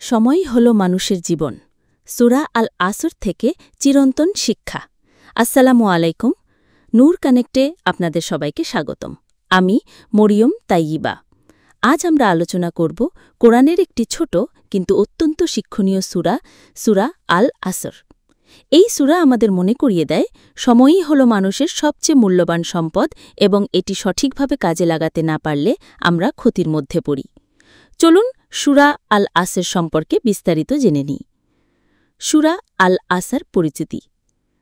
সময়ই হল মানুষের জীবন। সূরা আল আসর থেকে চিরন্তন শিক্ষা। আসসালামু আলাইকুম। নূর কানেক্টে আপনাদের সবাইকে স্বাগতম। আমি মরিয়ম তাইয়িবা। আজ আমরা আলোচনা করব কোরআনের একটি ছোট কিন্তু অত্যন্ত শিক্ষণীয় সূরা, সূরা আল আসর। এই সূরা আমাদের মনে করিয়ে দেয়, সময়ই হল মানুষের সবচেয়ে মূল্যবান সম্পদ এবং এটি সঠিকভাবে কাজে লাগাতে না পারলে আমরা ক্ষতির মধ্যে পড়ি। চলুন সূরা আল আসর সম্পর্কে বিস্তারিত জেনে নিই। সূরা আল আসর পরিচিতি।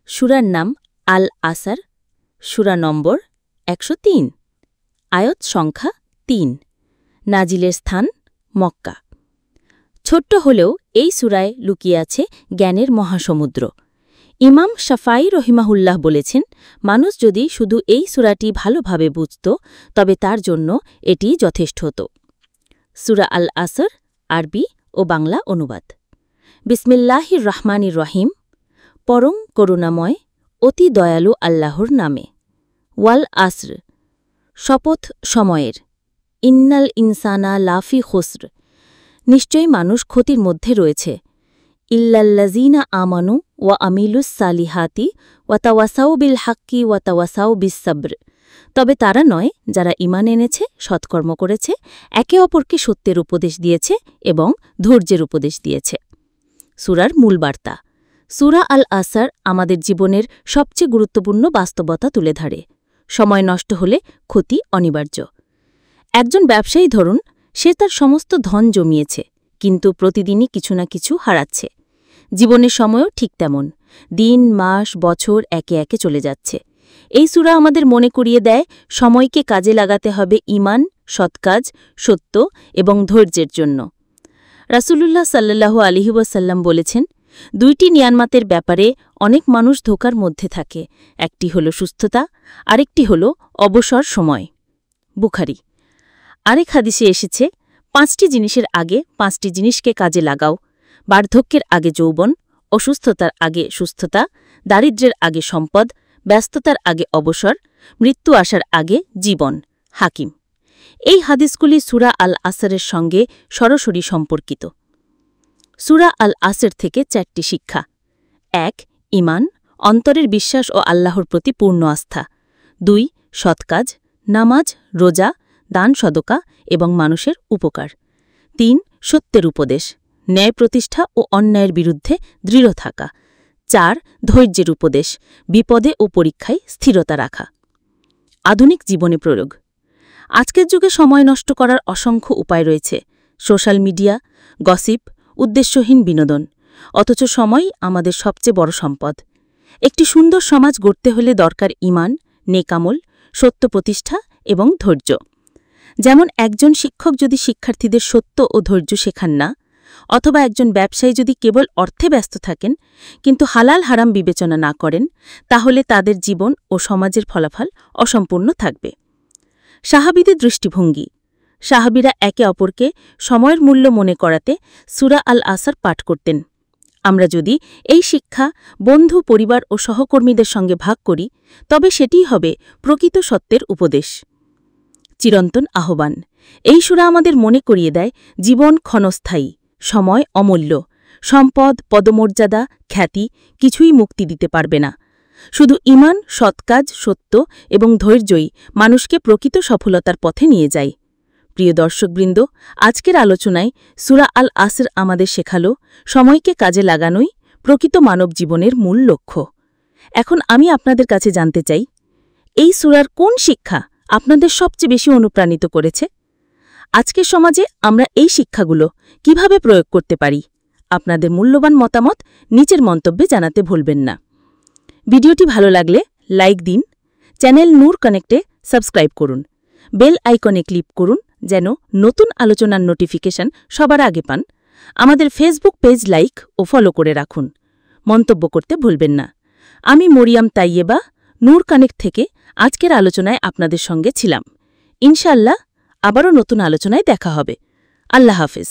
সূরার নাম আল আসর। সূরা নম্বর ১০৩। আয়াত সংখ্যা ৩। নাজিলের স্থান মক্কা। ছোট্ট হলেও এই সূরায় লুকিয়ে আছে জ্ঞানের মহাসমুদ্র। ইমাম শাফাঈ রহিমাহুল্লাহ বলেছেন, মানুষ যদি শুধু এই সূরাটি ভালোভাবে বুঝত তবে তার জন্য এটি যথেষ্ট হতো। সূরা আল আসর আরবি ও বাংলা অনুবাদ। বিসমিল্লাহির রহমানির রহিম। পরম করুণাময় অতি দয়ালু আল্লাহর নামে। ওয়াল আসর, শপথ সময়ের। ইন্নাল ইনসানা লাফি খুসর, নিশ্চয়ই মানুষ ক্ষতির মধ্যে রয়েছে। ইল্লাল্লাযীনা আমানু ওয়া আমিলুস সালিহাতি ওয়াতাওয়াসাউ বিল হাক্কি ওয়াতাওয়াসাউ বিস সাবর, তবে তারা নয় যারা ঈমান এনেছে, সৎকর্ম করেছে, একে অপরকে সত্যের উপদেশ দিয়েছে এবং ধৈর্যের উপদেশ দিয়েছে। সূরার মূল বার্তা। সূরা আল আসর আমাদের জীবনের সবচেয়ে গুরুত্বপূর্ণ বাস্তবতা তুলে ধরে। সময় নষ্ট হলে ক্ষতি অনিবার্য। একজন ব্যবসায়ী ধরুন, সে তার সমস্ত ধন জমিয়েছে, কিন্তু প্রতিদিনই কিছু না কিছু হারাচ্ছে। জীবনের সময়ও ঠিক তেমন। দিন, মাস, বছর একে একে চলে যাচ্ছে। এই সূরা আমাদের মনে করিয়ে দেয়, সময়কে কাজে লাগাতে হবে ঈমান, সৎকাজ, সত্য এবং ধৈর্যের জন্য। রাসূলুল্লাহ সাল্লাল্লাহু আলাইহি ওয়াসাল্লাম বলেছেন, দুইটি নিয়ামতের ব্যাপারে অনেক মানুষ ধোঁকার মধ্যে থাকে। একটি হল সুস্থতা, আরেকটি হল অবসর সময়। বুখারী। আরেক হাদিসে এসেছে, ৫টি জিনিসের আগে ৫টি জিনিসকে কাজে লাগাও। বার্ধক্যের আগে যৌবন, অসুস্থতার আগে সুস্থতা, দারিদ্র্যের আগে সম্পদ, ব্যস্ততার আগে অবসর, মৃত্যু আসার আগে জীবন। হাকিম। এই হাদিসগুলি সূরা আল আসরের সঙ্গে সরাসরি সম্পর্কিত। সূরা আল আসর থেকে ৪টি শিক্ষা। ১. ঈমান, অন্তরের বিশ্বাস ও আল্লাহর প্রতি পূর্ণ আস্থা। ২. সৎকাজ, নামাজ, রোজা, দান সদকা এবং মানুষের উপকার। ৩. সত্যের উপদেশ, ন্যায় প্রতিষ্ঠা ও অন্যায়ের বিরুদ্ধে দৃঢ় থাকা। ৪. ধৈর্যের উপদেশ, বিপদে ও পরীক্ষায় স্থিরতা রাখা। আধুনিক জীবনে প্রয়োগ। আজকের যুগে সময় নষ্ট করার অসংখ্য উপায় রয়েছে। সোশ্যাল মিডিয়া, গসিপ, উদ্দেশ্যহীন বিনোদন। অথচ সময়ই আমাদের সবচেয়ে বড় সম্পদ। একটি সুন্দর সমাজ গড়তে হলে দরকার ঈমান, নেকামল, সত্য প্রতিষ্ঠা এবং ধৈর্য। যেমন একজন শিক্ষক যদি শিক্ষার্থীদের সত্য ও ধৈর্য শেখান না, অথবা একজন ব্যবসায়ী যদি কেবল অর্থে ব্যস্ত থাকেন কিন্তু হালাল হারাম বিবেচনা না করেন, তাহলে তাদের জীবন ও সমাজের ফলাফল অসম্পূর্ণ থাকবে। সাহাবীদের দৃষ্টিভঙ্গি। সাহাবীরা একে অপরকে সময়ের মূল্য মনে করাতে সূরা আল আসর পাঠ করতেন। আমরা যদি এই শিক্ষা বন্ধু, পরিবার ও সহকর্মীদের সঙ্গে ভাগ করি, তবে সেটিই হবে প্রকৃত সত্যের উপদেশ। চিরন্তন আহ্বান। এই সূরা আমাদের মনে করিয়ে দেয়, জীবন ক্ষণস্থায়ী, সময় অমূল্য। সম্পদ, পদমর্যাদা, খ্যাতি কিছুই মুক্তি দিতে পারবে না। শুধু ঈমান, সৎকাজ, সত্য এবং ধৈর্যই মানুষকে প্রকৃত সফলতার পথে নিয়ে যায়। প্রিয় দর্শকবৃন্দ, আজকের আলোচনায় সূরা আল আসর আমাদের শেখাল, সময়কে কাজে লাগানোই প্রকৃত মানব জীবনের মূল লক্ষ্য। এখন আমি আপনাদের কাছে জানতে চাই, এই সূরার কোন শিক্ষা আপনাদের সবচেয়ে বেশি অনুপ্রাণিত করেছে? আজকের সমাজে আমরা এই শিক্ষাগুলো কিভাবে প্রয়োগ করতে পারি? আপনাদের মূল্যবান মতামত নিচের মন্তব্যে জানাতে ভুলবেন না। ভিডিওটি ভালো লাগলে লাইক দিন। চ্যানেল নূর কানেক্টে সাবস্ক্রাইব করুন। বেল আইকনে ক্লিক করুন যেন নতুন আলোচনার নোটিফিকেশন সবার আগে পান। আমাদের ফেসবুক পেজ লাইক ও ফলো করে রাখুন। মন্তব্য করতে ভুলবেন না। আমি মরিয়ম তাইয়িবা, নূর কানেক্ট থেকে আজকের আলোচনায় আপনাদের সঙ্গে ছিলাম। ইনশাআল্লাহ আবারও নতুন আলোচনায় দেখা হবে। আল্লাহ হাফেজ।